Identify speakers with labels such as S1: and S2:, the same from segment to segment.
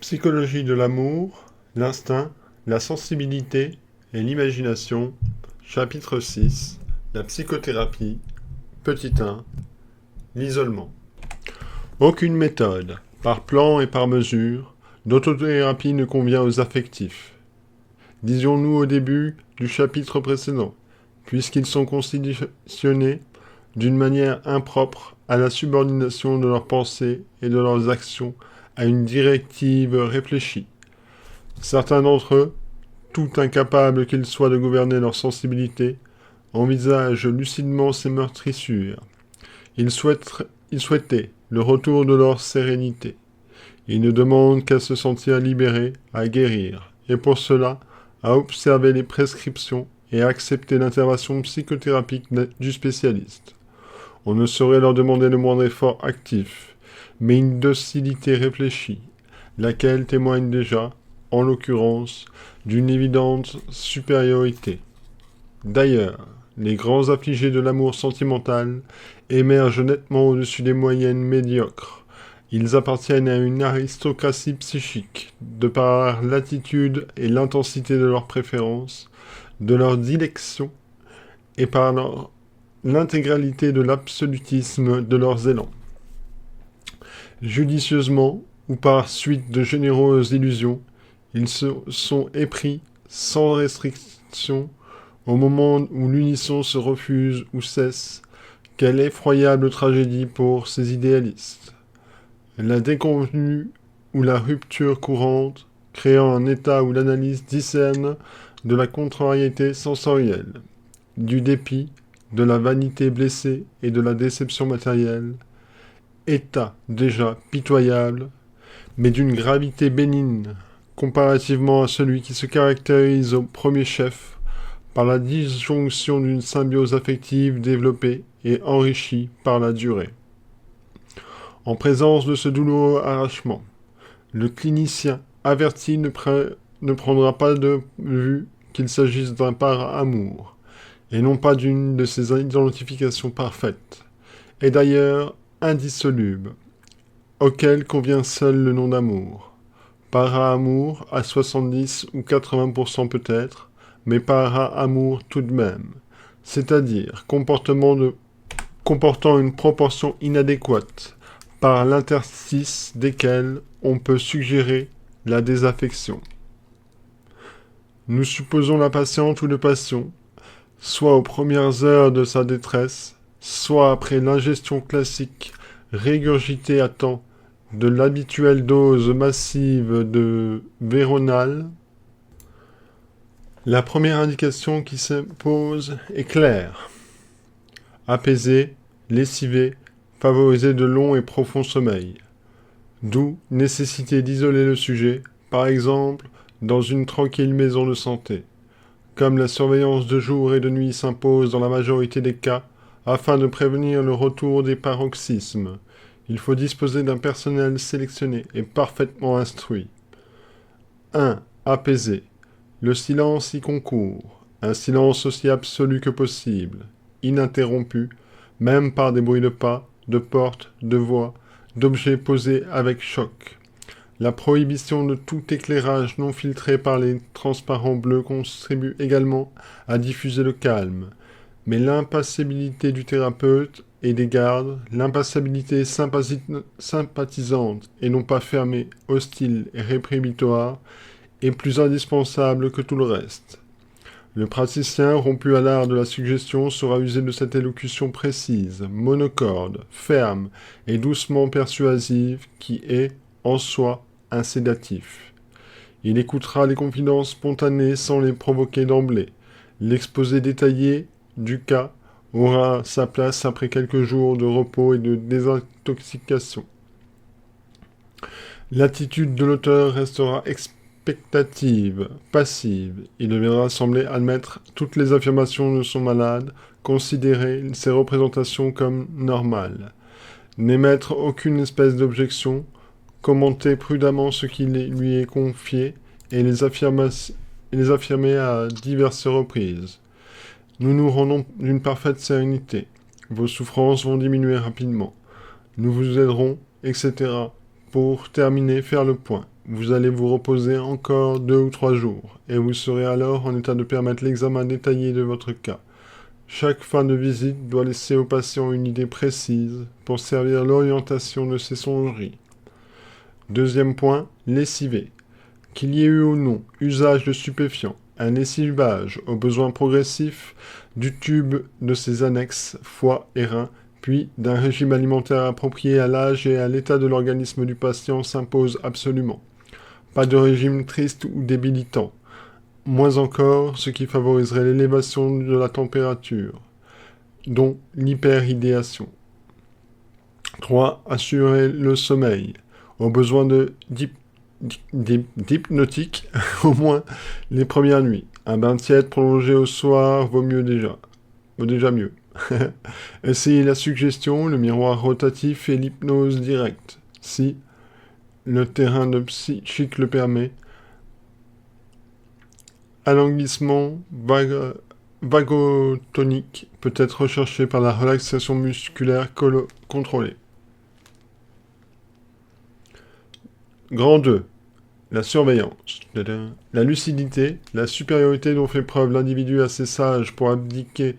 S1: Psychologie de l'amour, l'instinct, la sensibilité et l'imagination, chapitre 6, la psychothérapie, petit 1, l'isolement. Aucune méthode, par plan et par mesure, d'autothérapie ne convient aux affectifs. Disions-nous au début du chapitre précédent, puisqu'ils sont conditionnés d'une manière impropre à la subordination de leurs pensées et de leurs actions à une directive réfléchie. Certains d'entre eux, tout incapables qu'ils soient de gouverner leur sensibilité, envisagent lucidement ces meurtrissures. Ils souhaitaient le retour de leur sérénité. Ils ne demandent qu'à se sentir libérés, à guérir, et pour cela, à observer les prescriptions et à accepter l'intervention psychothérapique du spécialiste. On ne saurait leur demander le moindre effort actif, mais une docilité réfléchie, laquelle témoigne déjà, en l'occurrence, d'une évidente supériorité. D'ailleurs, les grands affligés de l'amour sentimental émergent nettement au-dessus des moyennes médiocres. Ils appartiennent à une aristocratie psychique, de par l'attitude et l'intensité de leurs préférences, de leurs dilections, et par l'intégralité de l'absolutisme de leurs élans. Judicieusement, ou par suite de généreuses illusions, ils se sont épris, sans restriction, au moment où l'unisson se refuse ou cesse. Quelle effroyable tragédie pour ces idéalistes. La déconvenue ou la rupture courante, créant un état où l'analyse discerne de la contrariété sensorielle, du dépit, de la vanité blessée et de la déception matérielle, état déjà pitoyable, mais d'une gravité bénigne, comparativement à celui qui se caractérise au premier chef par la disjonction d'une symbiose affective développée et enrichie par la durée. En présence de ce douloureux arrachement, le clinicien averti ne prendra pas de vue qu'il s'agisse d'un par-amour, et non pas d'une de ces identifications parfaites, et d'ailleurs indissolubles, auquel convient seul le nom d'amour. Para-amour à 70 ou 80% peut-être, mais para-amour tout de même, c'est-à-dire comportant une proportion inadéquate, par l'interstice desquels on peut suggérer la désaffection. Nous supposons la patiente ou le patient, soit aux premières heures de sa détresse, soit après l'ingestion classique, régurgitée à temps, de l'habituelle dose massive de Véronal. La première indication qui s'impose est claire. Apaiser, lessiver, favoriser de longs et profonds sommeils. D'où nécessité d'isoler le sujet, par exemple, dans une tranquille maison de santé. Comme la surveillance de jour et de nuit s'impose dans la majorité des cas, afin de prévenir le retour des paroxysmes, il faut disposer d'un personnel sélectionné et parfaitement instruit. 1. Apaiser. Le silence y concourt, un silence aussi absolu que possible, ininterrompu, même par des bruits de pas, de portes, de voix, d'objets posés avec choc. La prohibition de tout éclairage non filtré par les transparents bleus contribue également à diffuser le calme, mais l'impassibilité du thérapeute et des gardes, l'impassibilité sympathisante et non pas fermée, hostile et réprimatoire, est plus indispensable que tout le reste. Le praticien, rompu à l'art de la suggestion, saura user de cette élocution précise, monocorde, ferme et doucement persuasive qui est, en soi, un sédatif. Il écoutera les confidences spontanées sans les provoquer d'emblée. L'exposé détaillé du cas aura sa place après quelques jours de repos et de désintoxication. L'attitude de l'auteur restera expectative, passive. Il deviendra sembler admettre toutes les affirmations de son malade, considérer ses représentations comme normales, n'émettre aucune espèce d'objection, commenter prudemment ce qui lui est confié et les affirmer à diverses reprises. Nous nous rendons d'une parfaite sérénité. Vos souffrances vont diminuer rapidement. Nous vous aiderons, etc. Pour terminer, faire le point. vous allez vous reposer encore 2 ou 3 jours, et vous serez alors en état de permettre l'examen détaillé de votre cas. Chaque fin de visite doit laisser au patient une idée précise pour servir l'orientation de ses songeries. Deuxième point, lessiver. Qu'il y ait eu ou non usage de stupéfiants, un lessivage aux besoins progressifs du tube de ses annexes, foie et reins, puis d'un régime alimentaire approprié à l'âge et à l'état de l'organisme du patient s'impose absolument. Pas de régime triste ou débilitant. Moins encore ce qui favoriserait l'élévation de la température, dont l'hyperidéation. 3. Assurer le sommeil. Au besoin d'hypnotique, au moins les premières nuits. Un bain tiède prolongé au soir vaut déjà mieux. Essayez la suggestion, le miroir rotatif et l'hypnose directe, si le terrain de psychique le permet. Alanguissement vagotonique peut être recherché par la relaxation musculaire contrôlée. Grand 2. La surveillance. La lucidité, la supériorité dont fait preuve l'individu assez sage pour abdiquer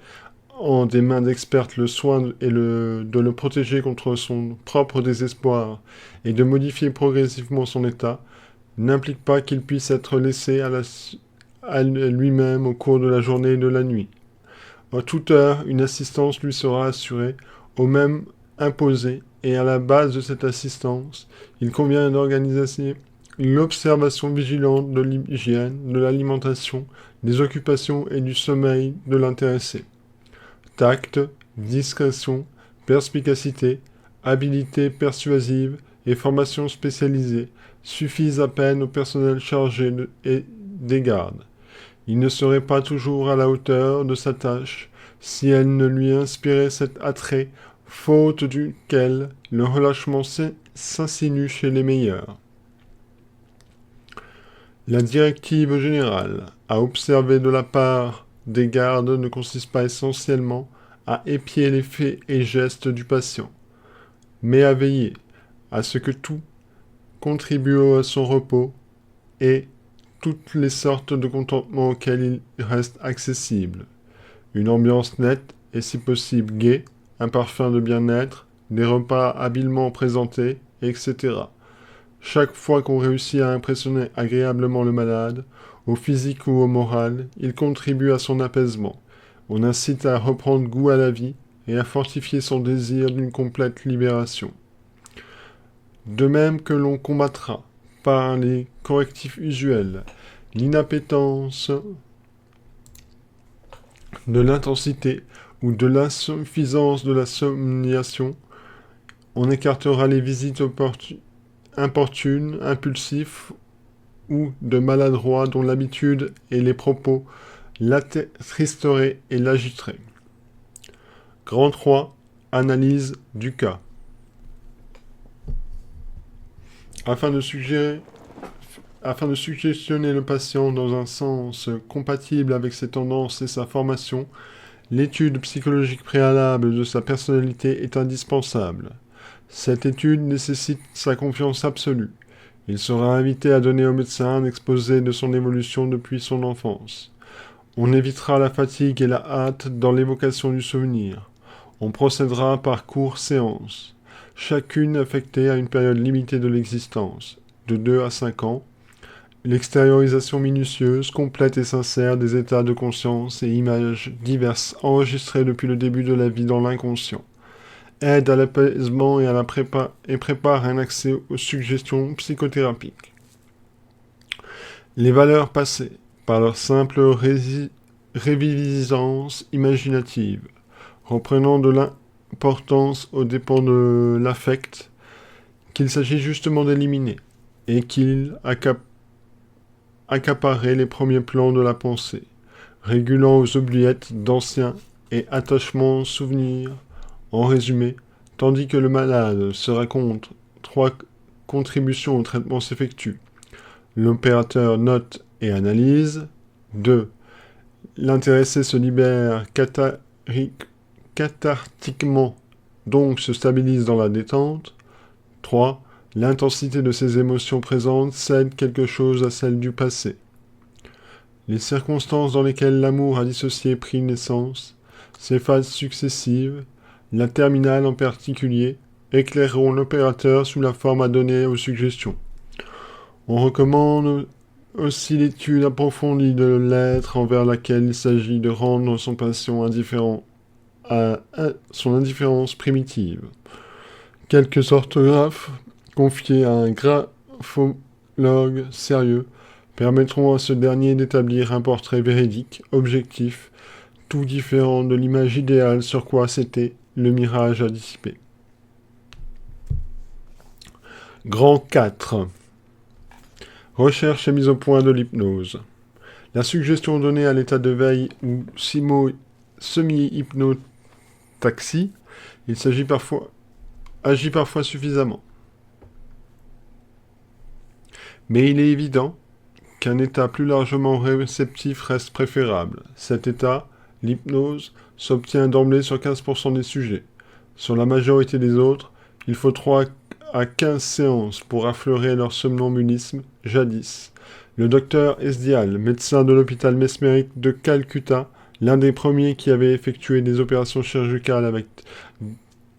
S1: en des mains d'expertes le soin de le protéger contre son propre désespoir et de modifier progressivement son état, n'implique pas qu'il puisse être laissé à lui-même au cours de la journée et de la nuit. À toute heure, une assistance lui sera assurée, au même imposée, et à la base de cette assistance, il convient d'organiser l'observation vigilante de l'hygiène, de l'alimentation, des occupations et du sommeil de l'intéressé. Tact, discrétion, perspicacité, habileté persuasive et formation spécialisée suffisent à peine au personnel chargé des gardes. Il ne serait pas toujours à la hauteur de sa tâche si elle ne lui inspirait cet attrait, faute duquel le relâchement s'insinue chez les meilleurs. La directive générale à observer de la part des gardes ne consiste pas essentiellement à épier les faits et gestes du patient, mais à veiller à ce que tout contribue à son repos et toutes les sortes de contentements auxquels il reste accessible. Une ambiance nette et si possible gaie, un parfum de bien-être, des repas habilement présentés, etc. Chaque fois qu'on réussit à impressionner agréablement le malade, au physique ou au moral, il contribue à son apaisement. On incite à reprendre goût à la vie et à fortifier son désir d'une complète libération. De même que l'on combattra, par les correctifs usuels, l'inappétence de l'intensité ou de l'insuffisance de la somnation, on écartera les visites importunes, impulsifs ou de maladroits dont l'habitude et les propos l'attristeraient et l'agiteraient. Grand 3. Analyse du cas. Afin de suggestionner le patient dans un sens compatible avec ses tendances et sa formation, l'étude psychologique préalable de sa personnalité est indispensable. Cette étude nécessite sa confiance absolue. Il sera invité à donner au médecin un exposé de son évolution depuis son enfance. On évitera la fatigue et la hâte dans l'évocation du souvenir. On procédera par courtes séances, chacune affectée à une période limitée de l'existence, de 2 à 5 ans, l'extériorisation minutieuse, complète et sincère des états de conscience et images diverses enregistrées depuis le début de la vie dans l'inconscient, aide à l'apaisement et prépare un accès aux suggestions psychothérapiques. Les valeurs passées, par leur simple réviviscence imaginative, reprenant de l'importance aux dépens de l'affect, qu'il s'agit justement d'éliminer, et qu'il accaparait les premiers plans de la pensée, régulant aux oubliettes d'anciens et attachements souvenirs, en résumé, tandis que le malade se raconte 3 contributions au traitement s'effectuent. L'opérateur note et analyse. 2. L'intéressé se libère cathartiquement, donc se stabilise dans la détente. 3. L'intensité de ces émotions présentes cède quelque chose à celle du passé. Les circonstances dans lesquelles l'amour a dissocié pris naissance, ces phases successives, la terminale en particulier, éclaireront l'opérateur sous la forme à donner aux suggestions. On recommande aussi l'étude approfondie de l'être envers laquelle il s'agit de rendre son patient indifférent à son indifférence primitive. Quelques orthographes confiés à un graphologue sérieux permettront à ce dernier d'établir un portrait véridique, objectif, tout différent de l'image idéale sur quoi s'était le mirage à dissiper. Grand 4. Recherche et mise au point de l'hypnose. La suggestion donnée à l'état de veille ou semi-hypnotaxie, agit parfois suffisamment. Mais il est évident qu'un état plus largement réceptif reste préférable. Cet état, l'hypnose, s'obtient d'emblée sur 15% des sujets. Sur la majorité des autres, il faut 3 à 15 séances pour affleurer leur somnambulisme. Jadis, le docteur Esdial, médecin de l'hôpital Mesmeric de Calcutta, l'un des premiers qui avait effectué des opérations chirurgicales avec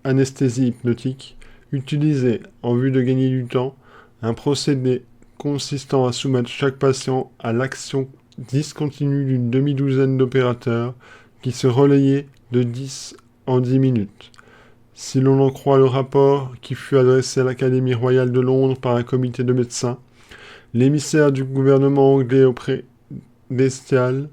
S1: anesthésie hypnotique, utilisait, en vue de gagner du temps, un procédé consistant à soumettre chaque patient à l'action discontinue d'une demi-douzaine d'opérateurs qui se relayaient de 10 en 10 minutes. Si l'on en croit le rapport qui fut adressé à l'Académie royale de Londres par un comité de médecins, l'émissaire du gouvernement anglais auprès d'Esdial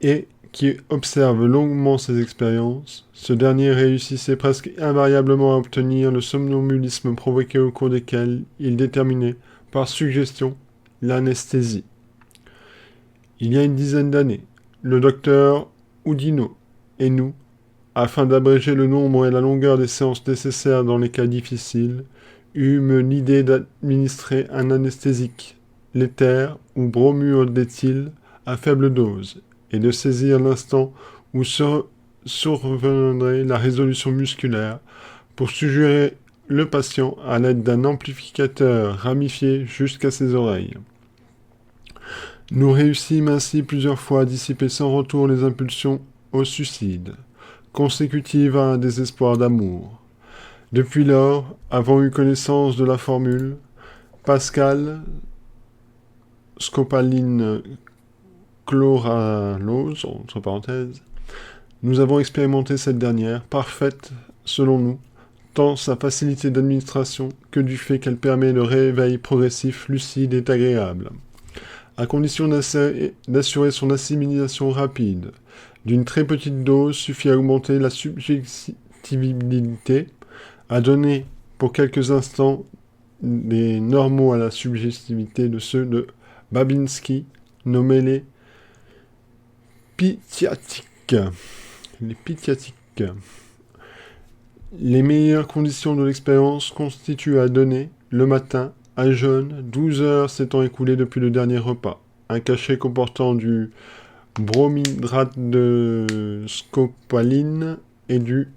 S1: et qui observe longuement ses expériences, ce dernier réussissait presque invariablement à obtenir le somnambulisme provoqué au cours desquels il déterminait, par suggestion, l'anesthésie. Il y a une dizaine d'années, le docteur Oudinot et nous, afin d'abréger le nombre et la longueur des séances nécessaires dans les cas difficiles, eûmes l'idée d'administrer un anesthésique, l'éther ou bromure d'éthyle, à faible dose, et de saisir l'instant où surviendrait la résolution musculaire pour suggérer le patient à l'aide d'un amplificateur ramifié jusqu'à ses oreilles. Nous réussîmes ainsi plusieurs fois à dissiper sans retour les impulsions au suicide, consécutives à un désespoir d'amour. Depuis lors, avons eu connaissance de la formule Pascal, scopaline, chloralose, entre parenthèses, nous avons expérimenté cette dernière, parfaite, selon nous, tant sa facilité d'administration que du fait qu'elle permet le réveil progressif, lucide et agréable. À condition d'assurer son assimilation rapide, d'une très petite dose suffit à augmenter la subjectivité, à donner pour quelques instants des normaux à la subjectivité de ceux de Babinski, nommés les Pitiatiques. Les meilleures conditions de l'expérience constituent à donner, le matin, à jeûne, 12 heures s'étant écoulées depuis le dernier repas, un cachet comportant du bromohydrate de scopaline et du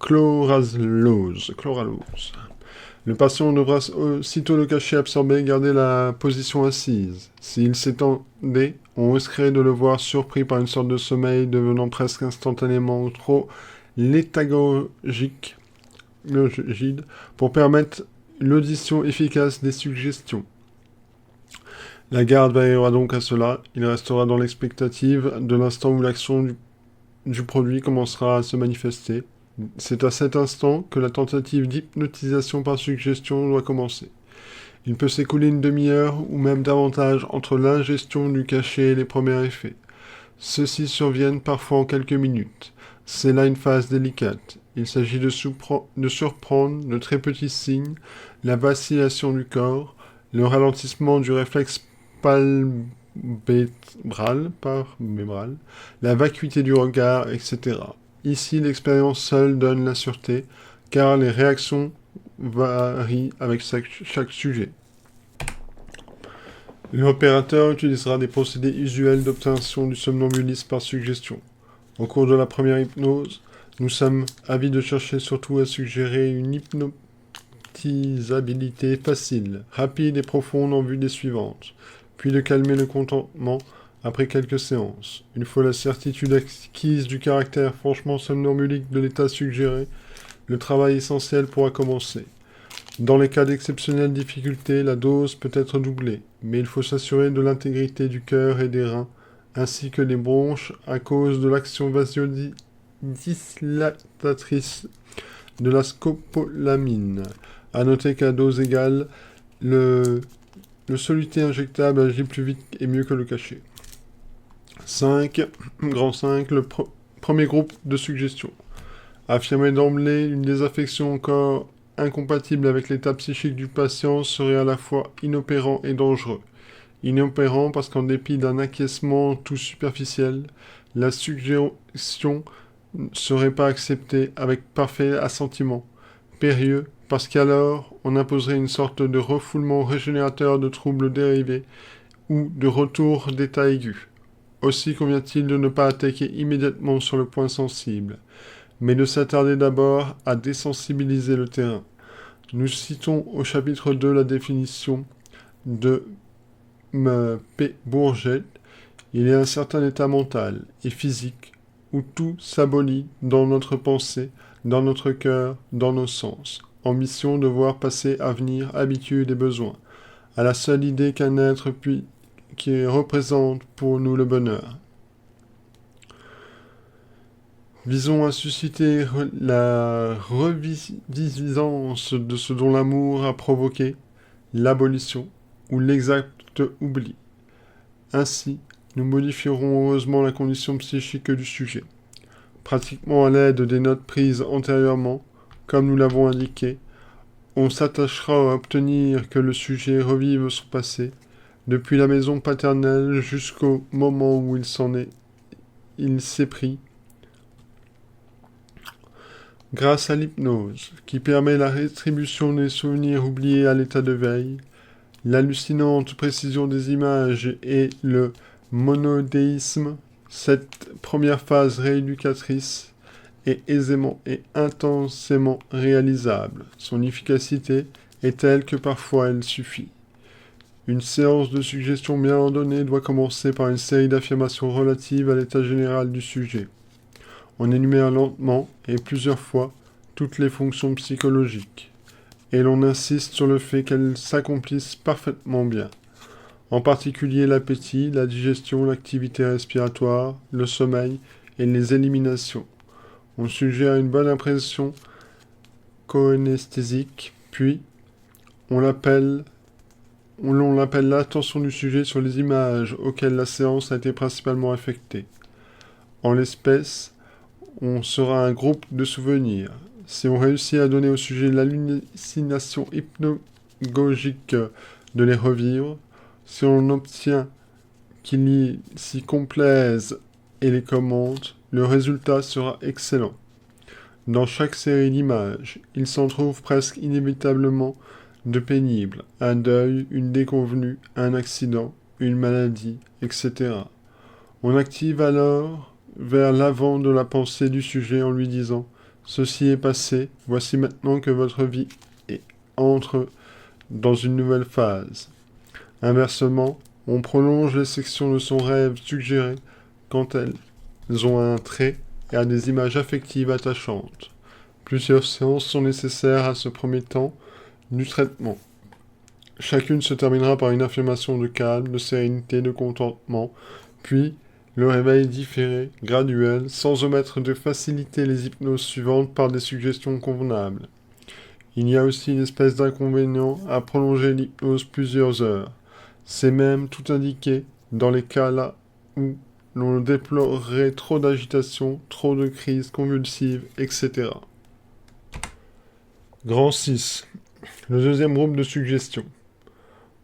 S1: chloralose. Le patient devra aussitôt le cachet absorbé garder la position assise. S'il s'étendait, on risquerait de le voir surpris par une sorte de sommeil devenant presque instantanément trop léthargique pour permettre l'audition efficace des suggestions. La garde veillera donc à cela. Il restera dans l'expectative de l'instant où l'action du produit commencera à se manifester. C'est à cet instant que la tentative d'hypnotisation par suggestion doit commencer. Il peut s'écouler une demi-heure ou même davantage entre l'ingestion du cachet et les premiers effets. Ceux-ci surviennent parfois en quelques minutes. C'est là une phase délicate. Il s'agit de surprendre de très petits signes, la vacillation du corps, le ralentissement du réflexe palpébral, la vacuité du regard, etc. Ici, l'expérience seule donne la sûreté, car les réactions varient avec chaque sujet. L'opérateur utilisera des procédés usuels d'obtention du somnambulisme par suggestion. Au cours de la première hypnose, Nous sommes avides de chercher surtout à suggérer une hypnotisabilité facile, rapide et profonde en vue des suivantes, puis de calmer le contentement après quelques séances. Une fois la certitude acquise du caractère franchement somnambulique de l'état suggéré, le travail essentiel pourra commencer. Dans les cas d'exceptionnelles difficultés, la dose peut être doublée, mais il faut s'assurer de l'intégrité du cœur et des reins, ainsi que des bronches à cause de l'action vasodilatatrice de la scopolamine. À noter qu'à dose égale, le soluté injectable agit plus vite et mieux que le cachet. 5. Le premier groupe de suggestions. Affirmer d'emblée une désaffection encore incompatible avec l'état psychique du patient serait à la fois inopérant et dangereux. Inopérant parce qu'en dépit d'un acquiescement tout superficiel, la suggestion ne serait pas acceptée avec parfait assentiment. Périlleux parce qu'alors on imposerait une sorte de refoulement régénérateur de troubles dérivés ou de retour d'état aigu. Aussi convient-il de ne pas attaquer immédiatement sur le point sensible, mais de s'attarder d'abord à désensibiliser le terrain. Nous citons au chapitre 2 la définition de P. Bourget. Il y a un certain état mental et physique où tout s'abolit dans notre pensée, dans notre cœur, dans nos sens. Ambition, devoir, passé, avenir, habitude et besoin, à la seule idée qu'un être qui représente pour nous le bonheur. Visons à susciter la revisance de ce dont l'amour a provoqué l'abolition ou l'exact oubli. Ainsi, nous modifierons heureusement la condition psychique du sujet. Pratiquement à l'aide des notes prises antérieurement, comme nous l'avons indiqué, on s'attachera à obtenir que le sujet revive son passé, depuis la maison paternelle jusqu'au moment où il s'est pris, grâce à l'hypnose, qui permet la rétribution des souvenirs oubliés à l'état de veille, l'hallucinante précision des images et le monodéisme, cette première phase rééducatrice est aisément et intensément réalisable. Son efficacité est telle que parfois elle suffit. Une séance de suggestion bien ordonnée doit commencer par une série d'affirmations relatives à l'état général du sujet. On énumère lentement et plusieurs fois toutes les fonctions psychologiques, et l'on insiste sur le fait qu'elles s'accomplissent parfaitement bien. En particulier l'appétit, la digestion, l'activité respiratoire, le sommeil et les éliminations. On suggère une bonne impression coanesthésique, puis on l'appelle l'attention du sujet sur les images auxquelles la séance a été principalement affectée. En l'espèce, on sera un groupe de souvenirs. Si on réussit à donner au sujet l'hallucination hypnagogique de les revivre, si on obtient qu'il s'y complaise et les commente, le résultat sera excellent. Dans chaque série d'images, il s'en trouve presque inévitablement de pénibles, un deuil, une déconvenue, un accident, une maladie, etc. On active alors vers l'avant de la pensée du sujet en lui disant « Ceci est passé, voici maintenant que votre vie entre dans une nouvelle phase. » Inversement, on prolonge les sections de son rêve suggéré quand elles ont un trait et à des images affectives attachantes. Plusieurs séances sont nécessaires à ce premier temps du traitement. Chacune se terminera par une affirmation de calme, de sérénité, de contentement, puis le réveil différé, graduel, sans omettre de faciliter les hypnoses suivantes par des suggestions convenables. Il y a aussi une espèce d'inconvénient à prolonger l'hypnose plusieurs heures. C'est même tout indiqué dans les cas là où l'on déplorerait trop d'agitation, trop de crises convulsives, etc. Grand 6. Le deuxième groupe de suggestions.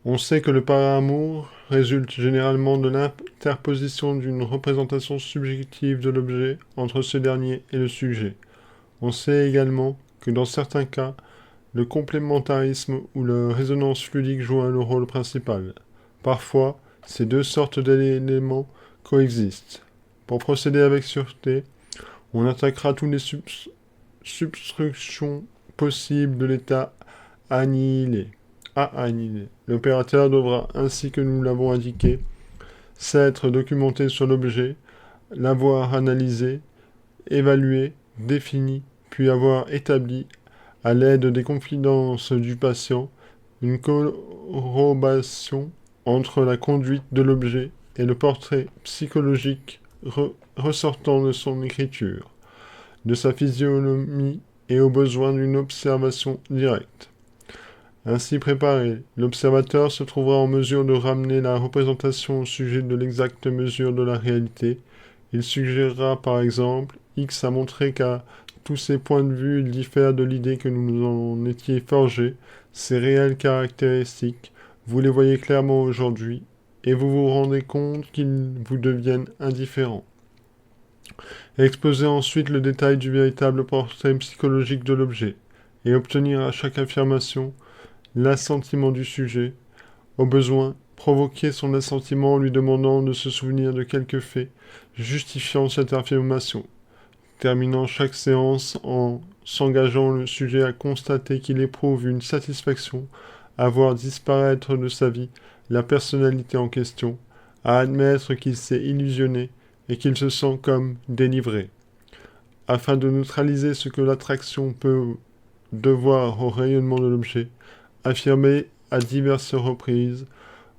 S1: On sait que le paramour résulte généralement de l'interposition d'une représentation subjective de l'objet entre ce dernier et le sujet. On sait également que dans certains cas, le complémentarisme ou la résonance fluidique jouent le rôle principal. Parfois, ces deux sortes d'éléments coexistent. Pour procéder avec sûreté, On attaquera toutes les substructions possibles de l'état annihilé. L'opérateur devra, ainsi que nous l'avons indiqué, s'être documenté sur l'objet, l'avoir analysé, évalué, défini, puis avoir établi, à l'aide des confidences du patient, une corrobation entre la conduite de l'objet et le portrait psychologique ressortant de son écriture, de sa physionomie et au besoin d'une observation directe. Ainsi préparé, l'observateur se trouvera en mesure de ramener la représentation au sujet de l'exacte mesure de la réalité. Il suggérera par exemple, X a montré qu'à tous ces points de vue, il diffère de l'idée que nous en étions forgés, ces réelles caractéristiques, vous les voyez clairement aujourd'hui, et vous vous rendez compte qu'ils vous deviennent indifférents. Exposer ensuite le détail du véritable portrait psychologique de l'objet, et obtenir à chaque affirmation l'assentiment du sujet, au besoin, provoquer son assentiment en lui demandant de se souvenir de quelques faits justifiant cette affirmation, terminant chaque séance en s'engageant le sujet à constater qu'il éprouve une satisfaction à voir disparaître de sa vie la personnalité en question, à admettre qu'il s'est illusionné et qu'il se sent comme délivré. Afin de neutraliser ce que l'attraction peut devoir au rayonnement de l'objet, affirmez à diverses reprises,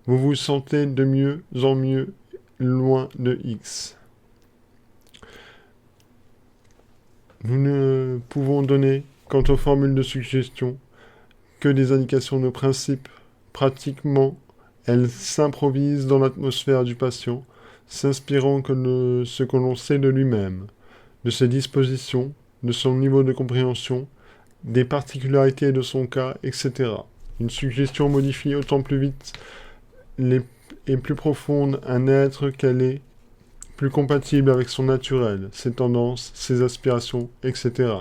S1: vous vous sentez de mieux en mieux loin de X. Nous ne pouvons donner, quant aux formules de suggestion, que des indications de principe. Pratiquement, elles s'improvisent dans l'atmosphère du patient, s'inspirant de ce que l'on sait de lui-même, de ses dispositions, de son niveau de compréhension, des particularités de son cas, etc. Une suggestion modifie autant plus vite et plus profonde un être qu'elle est plus compatible avec son naturel, ses tendances, ses aspirations, etc.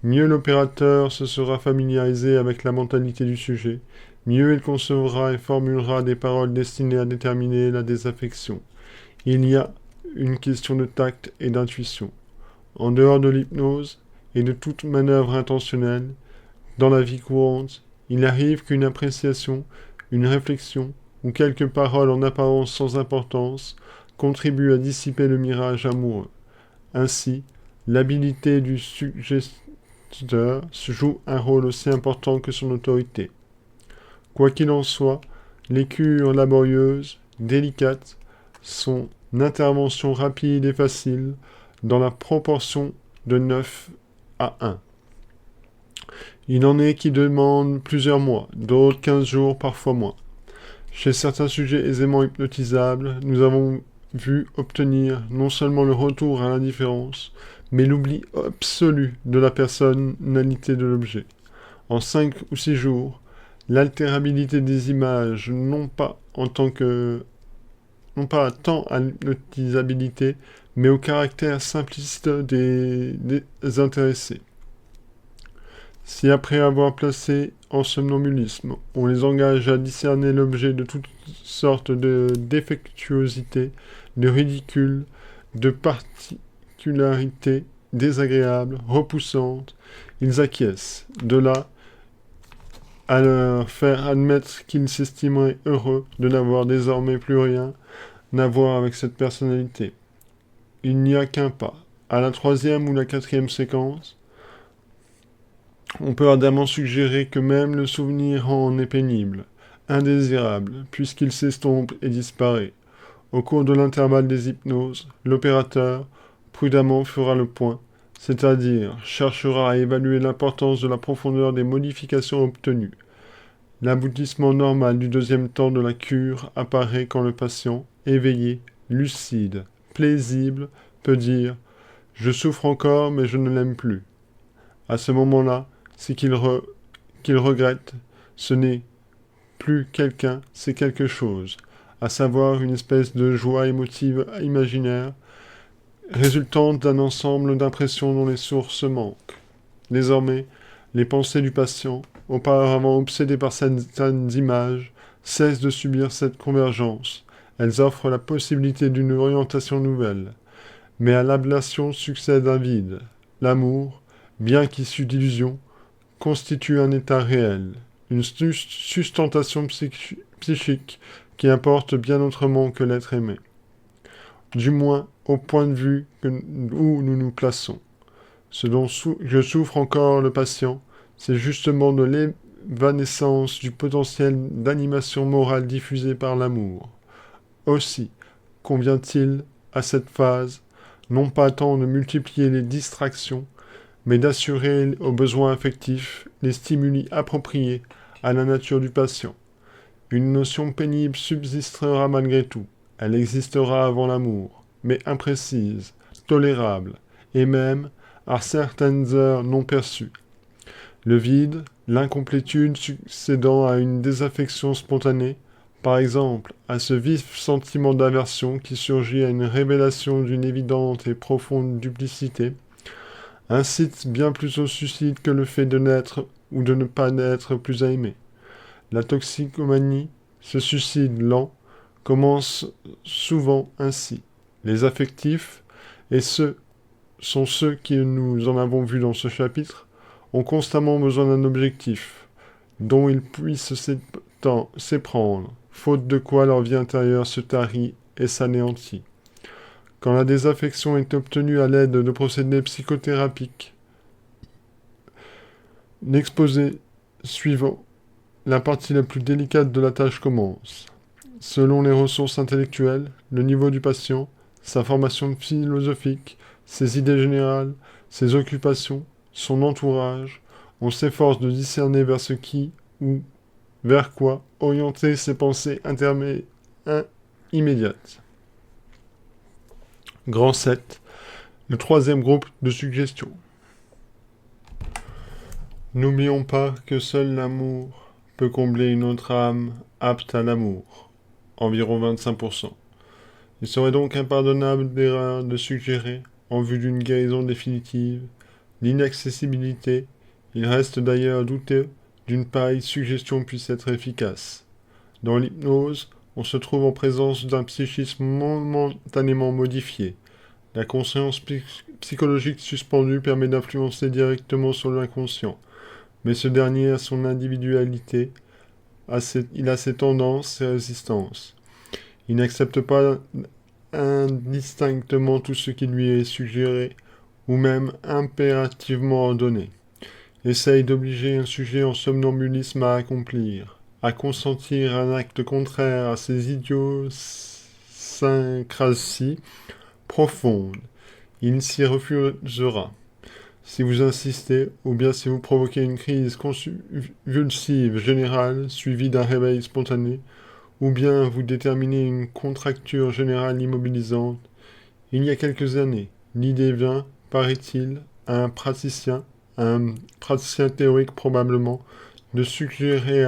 S1: Mieux l'opérateur se sera familiarisé avec la mentalité du sujet, mieux il concevra et formulera des paroles destinées à déterminer la désaffection. Il y a une question de tact et d'intuition. En dehors de l'hypnose et de toute manœuvre intentionnelle, dans la vie courante, il arrive qu'une appréciation, une réflexion ou quelques paroles en apparence sans importance contribuent à dissiper le mirage amoureux. Ainsi, l'habilité du suggesteur joue un rôle aussi important que son autorité. Quoi qu'il en soit, les cures laborieuses, délicates, son intervention rapide et facile, dans la proportion de 9 à 1. Il en est qui demandent plusieurs mois, d'autres 15 jours, parfois moins. Chez certains sujets aisément hypnotisables, nous avons vu obtenir non seulement le retour à l'indifférence, mais l'oubli absolu de la personnalité de l'objet. En 5 ou 6 jours, l'altérabilité des images, non pas tant à l'hypnotisabilité, mais au caractère simpliste des intéressés. Si après avoir placé en somnambulisme, on les engage à discerner l'objet de toutes sortes de défectuosités, de ridicules, de particularités désagréables, repoussantes, ils acquiescent. De là à leur faire admettre qu'ils s'estimeraient heureux de n'avoir désormais plus rien à voir avec cette personnalité. Il n'y a qu'un pas. À la 3e ou la 4e séquence, on peut ardemment suggérer que même le souvenir en est pénible, indésirable, puisqu'il s'estompe et disparaît. Au cours de l'intervalle des hypnoses, l'opérateur, prudemment fera le point, c'est-à-dire cherchera à évaluer l'importance de la profondeur des modifications obtenues. L'aboutissement normal du 2e temps de la cure apparaît quand le patient, éveillé, lucide, paisible, peut dire « Je souffre encore, mais je ne l'aime plus ». À ce moment-là, c'est qu'il regrette, ce n'est plus quelqu'un, c'est quelque chose, à savoir une espèce de joie émotive imaginaire, résultante d'un ensemble d'impressions dont les sources manquent. Désormais, les pensées du patient, auparavant obsédées par certaines images, cessent de subir cette convergence. Elles offrent la possibilité d'une orientation nouvelle. Mais à l'ablation succède un vide. L'amour, bien qu'issu d'illusion, constitue un état réel, une sustentation psychique qui importe bien autrement que l'être aimé. Du moins au point de vue où nous nous plaçons. Ce dont je souffre encore le patient, c'est justement de l'évanescence du potentiel d'animation morale diffusé par l'amour. Aussi, convient-il à cette phase, non pas tant de multiplier les distractions, mais d'assurer aux besoins affectifs les stimuli appropriés à la nature du patient. Une notion pénible subsistera malgré tout. Elle existera avant l'amour, mais imprécise, tolérable, et même à certaines heures non perçues. Le vide, l'incomplétude succédant à une désaffection spontanée, par exemple à ce vif sentiment d'aversion qui surgit à une révélation d'une évidente et profonde duplicité, incite bien plus au suicide que le fait de n'être ou de ne pas n'être plus à aimer. La toxicomanie, ce suicide lent, commence souvent ainsi. Les affectifs, et ceux sont ceux que nous en avons vus dans ce chapitre, ont constamment besoin d'un objectif, dont ils puissent s'éprendre, faute de quoi leur vie intérieure se tarit et s'anéantit. Quand la désaffection est obtenue à l'aide de procédés psychothérapiques, l'exposé suivant, la partie la plus délicate de la tâche commence. Selon les ressources intellectuelles, le niveau du patient, sa formation philosophique, ses idées générales, ses occupations, son entourage, on s'efforce de discerner vers ce qui, ou vers quoi, orienter ses pensées immédiates. Grand 7, le troisième groupe de suggestions. N'oublions pas que seul l'amour peut combler une autre âme apte à l'amour, environ 25%. Il serait donc impardonnable d'erreur de suggérer, en vue d'une guérison définitive, l'inaccessibilité. Il reste d'ailleurs douteux d'une pareille suggestion puisse être efficace. Dans l'hypnose, on se trouve en présence d'un psychisme momentanément modifié. La conscience psychologique suspendue permet d'influencer directement sur l'inconscient, mais ce dernier a son individualité, il a ses tendances, ses résistances. Il n'accepte pas indistinctement tout ce qui lui est suggéré, ou même impérativement ordonné. Essaye d'obliger un sujet en somnambulisme à accomplir, à consentir un acte contraire à ses idiosyncrasies profondes. Il s'y refusera. Si vous insistez, ou bien si vous provoquez une crise convulsive générale suivie d'un réveil spontané, ou bien vous déterminez une contracture générale immobilisante, il y a quelques années, l'idée vint, paraît-il, à un praticien théorique probablement, de suggérer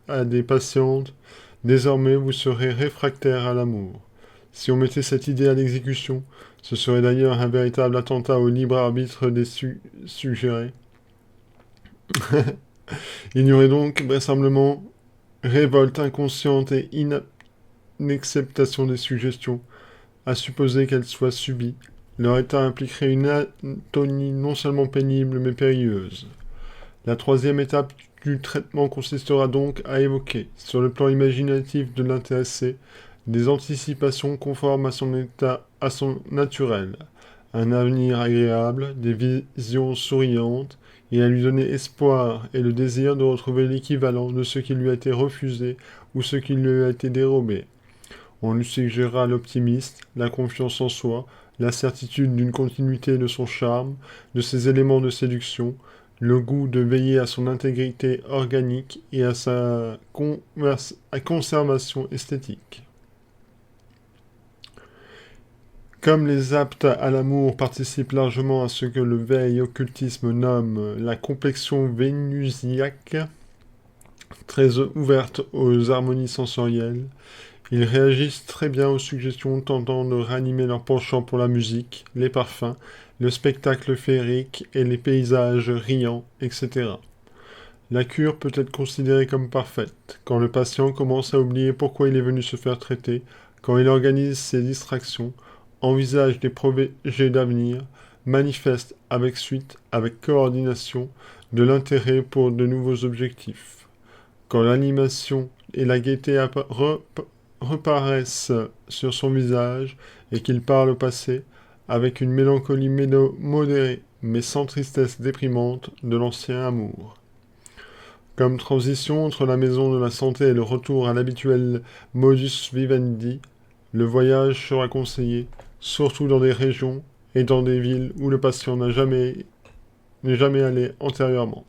S1: à des patientes « Désormais vous serez réfractaire à l'amour ». Si on mettait cette idée à l'exécution, ce serait d'ailleurs un véritable attentat au libre arbitre des suggérés. Il y aurait donc vraisemblablement révolte inconsciente et inacceptation des suggestions, à supposer qu'elles soient subies. Leur état impliquerait une atonie non seulement pénible mais périlleuse. La troisième étape du traitement consistera donc à évoquer, sur le plan imaginatif de l'intéressé, des anticipations conformes à son état, à son naturel, un avenir agréable, des visions souriantes, et à lui donner espoir et le désir de retrouver l'équivalent de ce qui lui a été refusé ou ce qui lui a été dérobé. On lui suggérera l'optimisme, la confiance en soi, la certitude d'une continuité de son charme, de ses éléments de séduction, le goût de veiller à son intégrité organique et à sa conservation esthétique. Comme les aptes à l'amour participent largement à ce que le veille occultisme nomme la complexion vénusiaque, très ouverte aux harmonies sensorielles, ils réagissent très bien aux suggestions tentant de ranimer leur penchant pour la musique, les parfums, le spectacle féerique et les paysages riants, etc. La cure peut être considérée comme parfaite quand le patient commence à oublier pourquoi il est venu se faire traiter, quand il organise ses distractions, envisage des projets d'avenir, manifeste avec suite, avec coordination, de l'intérêt pour de nouveaux objectifs. Quand l'animation et la gaieté reparaissent sur son visage et qu'il parle au passé, avec une mélancolie modérée, mais sans tristesse déprimante, de l'ancien amour. Comme transition entre la maison de la santé et le retour à l'habituel modus vivendi, le voyage sera conseillé, surtout dans des régions et dans des villes où le patient n'est jamais allé antérieurement.